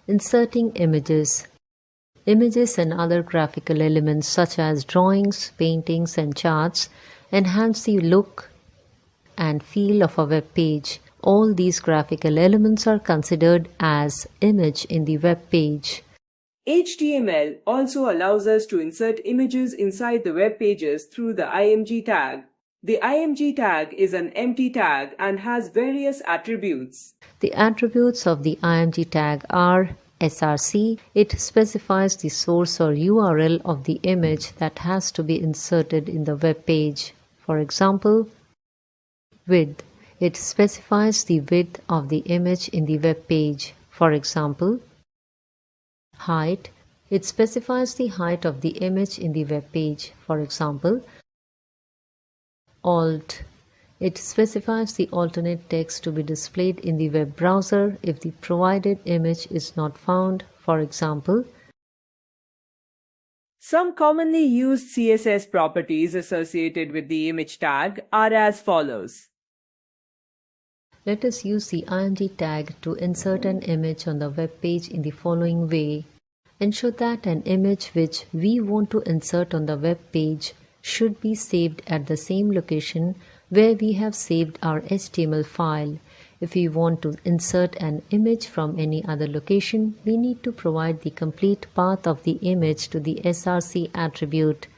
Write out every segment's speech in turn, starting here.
Inserting images. Images and other graphical elements such as drawings, paintings, and charts enhance the look and feel of a web page. All these graphical elements are considered as image in the web page. HTML also allows us to insert images inside the web pages through the img tag. The img tag is an empty tag and has various attributes. The attributes of the img tag are src. It specifies the source or URL of the image that has to be inserted in the web page. For example, width. It specifies the width of the image in the web page. For example, height. It specifies the height of the image in the web page. For example, alt. It specifies the alternate text to be displayed in the web browser if the provided image is not found. For example, some commonly used CSS properties associated with the image tag are as follows. Let us use the img tag to insert an image on the web page in the following way. Ensure that an image which we want to insert on the web page should be saved at the same location where we have saved our HTML file. If we want to insert an image from any other location, we need to provide the complete path of the image to the src attribute.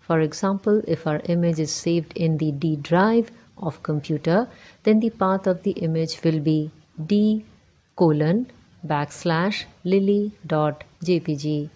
For example, if our image is saved in the D drive of computer, then the path of the image will be d://lily.jpg.